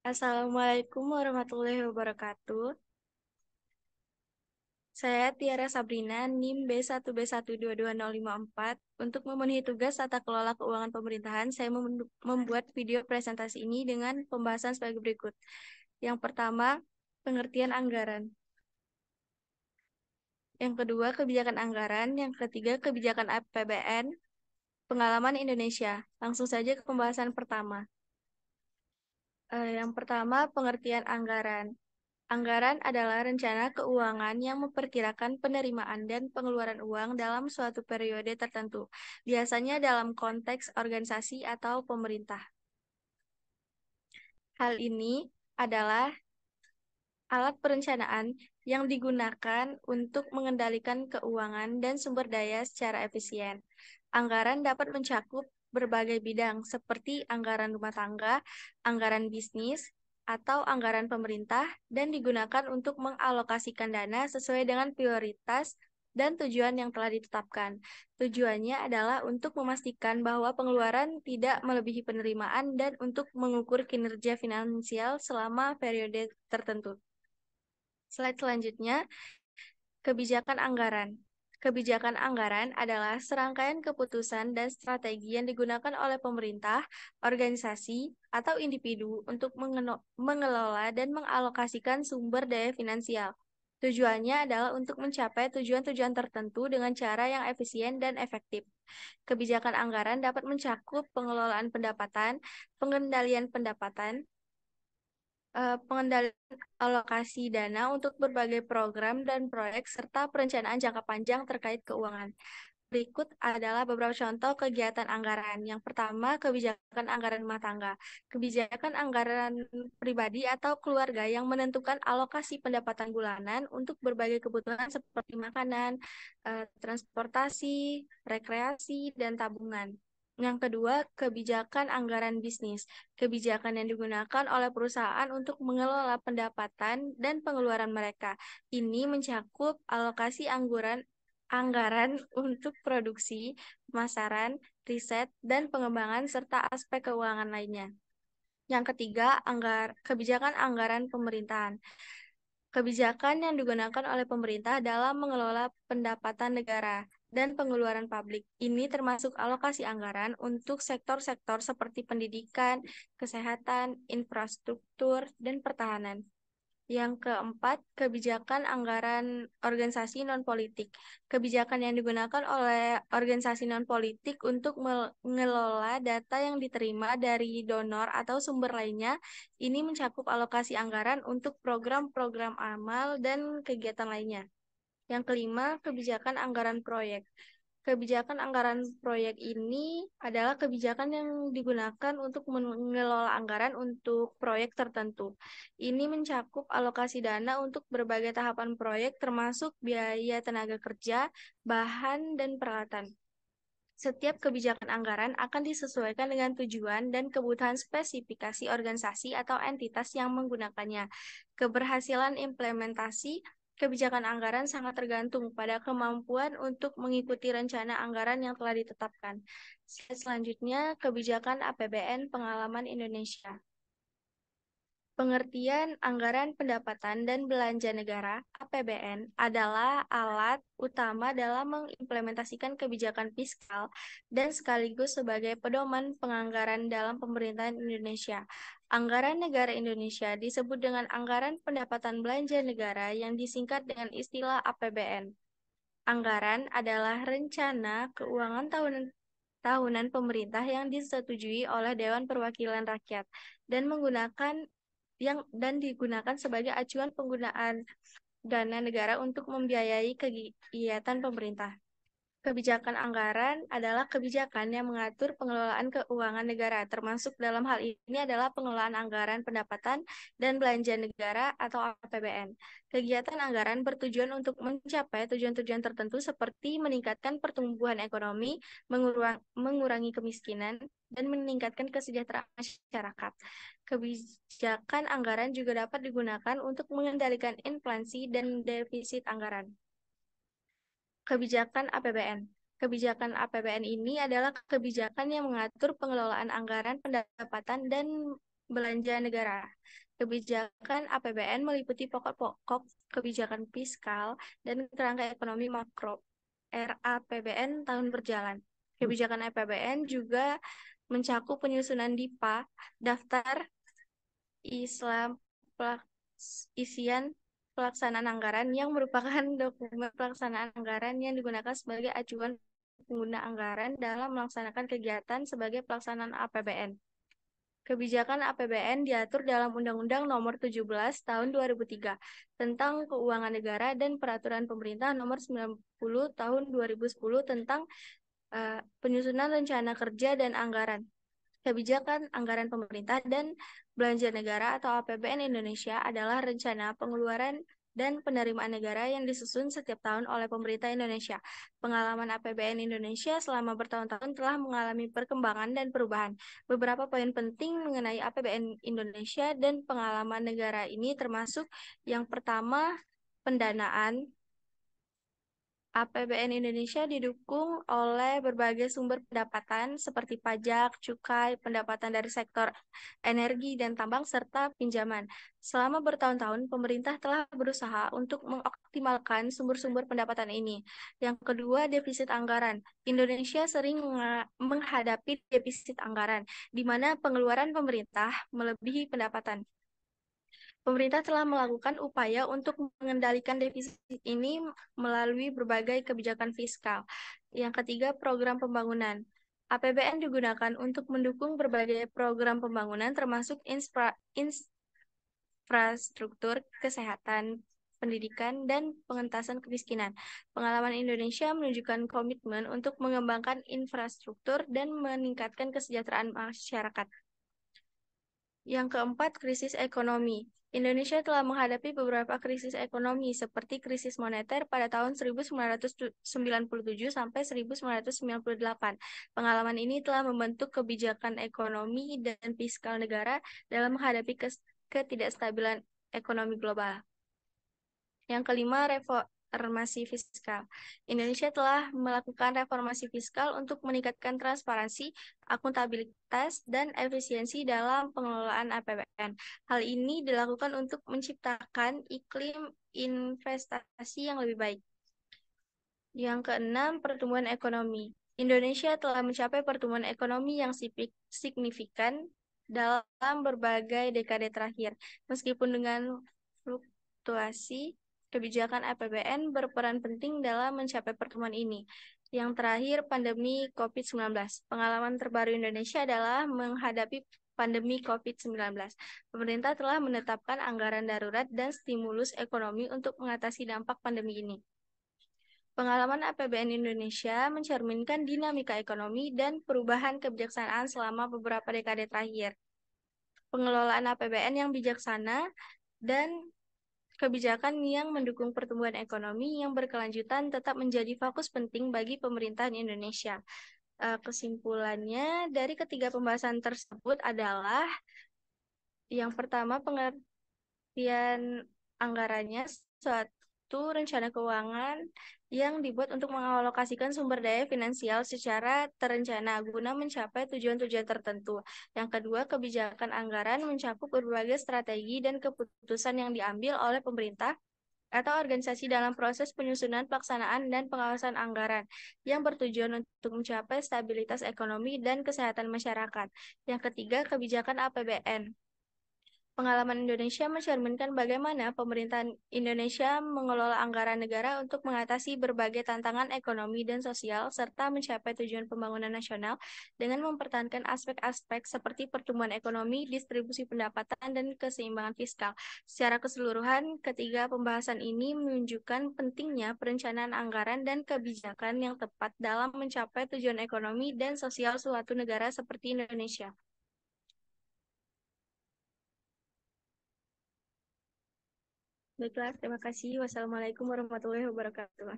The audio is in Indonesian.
Assalamualaikum warahmatullahi wabarakatuh. Saya Tiara Sabrina, NIM B1B1220054. Untuk memenuhi tugas tata kelola keuangan pemerintahan, saya membuat video presentasi ini dengan pembahasan sebagai berikut. Yang pertama, pengertian anggaran. Yang kedua, kebijakan anggaran. Yang ketiga, kebijakan APBN, pengalaman Indonesia. Langsung saja ke pembahasan pertama. Yang pertama, pengertian anggaran. Anggaran adalah rencana keuangan yang memperkirakan penerimaan dan pengeluaran uang dalam suatu periode tertentu, biasanya dalam konteks organisasi atau pemerintah. Hal ini adalah alat perencanaan yang digunakan untuk mengendalikan keuangan dan sumber daya secara efisien. Anggaran dapat mencakup berbagai bidang seperti anggaran rumah tangga, anggaran bisnis, atau anggaran pemerintah dan digunakan untuk mengalokasikan dana sesuai dengan prioritas dan tujuan yang telah ditetapkan. Tujuannya adalah untuk memastikan bahwa pengeluaran tidak melebihi penerimaan dan untuk mengukur kinerja finansial selama periode tertentu. Slide selanjutnya, kebijakan anggaran. Kebijakan anggaran adalah serangkaian keputusan dan strategi yang digunakan oleh pemerintah, organisasi, atau individu untuk mengelola dan mengalokasikan sumber daya finansial. Tujuannya adalah untuk mencapai tujuan-tujuan tertentu dengan cara yang efisien dan efektif. Kebijakan anggaran dapat mencakup pengelolaan pendapatan, pengendalian pendapatan, pengendalian alokasi dana untuk berbagai program dan proyek, serta perencanaan jangka panjang terkait keuangan. Berikut adalah beberapa contoh kegiatan anggaran. Yang pertama, kebijakan anggaran rumah tangga. Kebijakan anggaran pribadi atau keluarga yang menentukan alokasi pendapatan bulanan untuk berbagai kebutuhan seperti makanan, transportasi, rekreasi, dan tabungan. Yang kedua, kebijakan anggaran bisnis. Kebijakan yang digunakan oleh perusahaan untuk mengelola pendapatan dan pengeluaran mereka. Ini mencakup alokasi anggaran untuk produksi, pemasaran, riset, dan pengembangan serta aspek keuangan lainnya. Yang ketiga, kebijakan anggaran pemerintahan. Kebijakan yang digunakan oleh pemerintah dalam mengelola pendapatan negara dan pengeluaran publik. Ini termasuk alokasi anggaran untuk sektor-sektor seperti pendidikan, kesehatan, infrastruktur, dan pertahanan. Yang keempat, kebijakan anggaran organisasi non-politik. Kebijakan yang digunakan oleh organisasi non-politik untuk mengelola data yang diterima dari donor atau sumber lainnya. Ini mencakup alokasi anggaran untuk program-program amal dan kegiatan lainnya. Yang kelima, kebijakan anggaran proyek. Kebijakan anggaran proyek ini adalah kebijakan yang digunakan untuk mengelola anggaran untuk proyek tertentu. Ini mencakup alokasi dana untuk berbagai tahapan proyek termasuk biaya tenaga kerja, bahan, dan peralatan. Setiap kebijakan anggaran akan disesuaikan dengan tujuan dan kebutuhan spesifikasi organisasi atau entitas yang menggunakannya. Keberhasilan implementasi kebijakan anggaran sangat tergantung pada kemampuan untuk mengikuti rencana anggaran yang telah ditetapkan. Selanjutnya, kebijakan APBN pengalaman Indonesia. Pengertian anggaran pendapatan dan belanja negara (APBN) adalah alat utama dalam mengimplementasikan kebijakan fiskal dan sekaligus sebagai pedoman penganggaran dalam pemerintahan Indonesia. Anggaran negara Indonesia disebut dengan anggaran pendapatan belanja negara yang disingkat dengan istilah APBN. Anggaran adalah rencana keuangan tahunan pemerintah yang disetujui oleh Dewan Perwakilan Rakyat dan digunakan sebagai acuan penggunaan dana negara untuk membiayai kegiatan pemerintah. Kebijakan anggaran adalah kebijakan yang mengatur pengelolaan keuangan negara, termasuk dalam hal ini adalah pengelolaan anggaran pendapatan dan belanja negara atau APBN. Kegiatan anggaran bertujuan untuk mencapai tujuan-tujuan tertentu seperti meningkatkan pertumbuhan ekonomi, mengurangi kemiskinan, dan meningkatkan kesejahteraan masyarakat. Kebijakan anggaran juga dapat digunakan untuk mengendalikan inflasi dan defisit anggaran. Kebijakan APBN. Kebijakan APBN ini adalah kebijakan yang mengatur pengelolaan anggaran pendapatan dan belanja negara. Kebijakan APBN meliputi pokok-pokok kebijakan fiskal dan kerangka ekonomi makro RAPBN tahun berjalan. Kebijakan APBN juga mencakup penyusunan DIPA, daftar Islam isian pelaksanaan anggaran yang merupakan dokumen pelaksanaan anggaran yang digunakan sebagai acuan pengguna anggaran dalam melaksanakan kegiatan sebagai pelaksanaan APBN. Kebijakan APBN diatur dalam Undang-Undang Nomor 17 Tahun 2003 tentang Keuangan Negara dan Peraturan Pemerintah Nomor 90 Tahun 2010 tentang penyusunan rencana kerja dan anggaran. Kebijakan anggaran pemerintah dan belanja negara atau APBN Indonesia adalah rencana pengeluaran dan penerimaan negara yang disusun setiap tahun oleh pemerintah Indonesia. Pengalaman APBN Indonesia selama bertahun-tahun telah mengalami perkembangan dan perubahan. Beberapa poin penting mengenai APBN Indonesia dan pengalaman negara ini termasuk yang pertama, pendanaan. APBN Indonesia didukung oleh berbagai sumber pendapatan seperti pajak, cukai, pendapatan dari sektor energi dan tambang, serta pinjaman. Selama bertahun-tahun, pemerintah telah berusaha untuk mengoptimalkan sumber-sumber pendapatan ini. Yang kedua, defisit anggaran. Indonesia sering menghadapi defisit anggaran, di mana pengeluaran pemerintah melebihi pendapatan. Pemerintah telah melakukan upaya untuk mengendalikan defisit ini melalui berbagai kebijakan fiskal. Yang ketiga, program pembangunan. APBN digunakan untuk mendukung berbagai program pembangunan termasuk infrastruktur, kesehatan, pendidikan, dan pengentasan kemiskinan. Pengalaman Indonesia menunjukkan komitmen untuk mengembangkan infrastruktur dan meningkatkan kesejahteraan masyarakat. Yang keempat, krisis ekonomi. Indonesia telah menghadapi beberapa krisis ekonomi seperti krisis moneter pada tahun 1997 sampai 1998. Pengalaman ini telah membentuk kebijakan ekonomi dan fiskal negara dalam menghadapi ketidakstabilan ekonomi global. Yang kelima, reformasi fiskal. Indonesia telah melakukan reformasi fiskal untuk meningkatkan transparansi, akuntabilitas, dan efisiensi dalam pengelolaan APBN. Hal ini dilakukan untuk menciptakan iklim investasi yang lebih baik. Yang keenam, pertumbuhan ekonomi. Indonesia telah mencapai pertumbuhan ekonomi yang signifikan dalam berbagai dekade terakhir. Meskipun dengan fluktuasi, kebijakan APBN berperan penting dalam mencapai pertumbuhan ini. Yang terakhir, pandemi COVID-19. Pengalaman terbaru Indonesia adalah menghadapi pandemi COVID-19. Pemerintah telah menetapkan anggaran darurat dan stimulus ekonomi untuk mengatasi dampak pandemi ini. Pengalaman APBN Indonesia mencerminkan dinamika ekonomi dan perubahan kebijaksanaan selama beberapa dekade terakhir. Pengelolaan APBN yang bijaksana dan kebijakan yang mendukung pertumbuhan ekonomi yang berkelanjutan tetap menjadi fokus penting bagi pemerintahan Indonesia. Kesimpulannya, dari ketiga pembahasan tersebut adalah yang pertama, pengertian anggarannya suatu rencana keuangan yang dibuat untuk mengalokasikan sumber daya finansial secara terencana guna mencapai tujuan-tujuan tertentu. Yang kedua, kebijakan anggaran mencakup berbagai strategi dan keputusan yang diambil oleh pemerintah atau organisasi dalam proses penyusunan, pelaksanaan, dan pengawasan anggaran yang bertujuan untuk mencapai stabilitas ekonomi dan kesehatan masyarakat. Yang ketiga, kebijakan APBN. Pengalaman Indonesia mencerminkan bagaimana pemerintahan Indonesia mengelola anggaran negara untuk mengatasi berbagai tantangan ekonomi dan sosial, serta mencapai tujuan pembangunan nasional dengan mempertahankan aspek-aspek seperti pertumbuhan ekonomi, distribusi pendapatan, dan keseimbangan fiskal. Secara keseluruhan, ketiga pembahasan ini menunjukkan pentingnya perencanaan anggaran dan kebijakan yang tepat dalam mencapai tujuan ekonomi dan sosial suatu negara seperti Indonesia. Baiklah, terima kasih. Wassalamualaikum warahmatullahi wabarakatuh.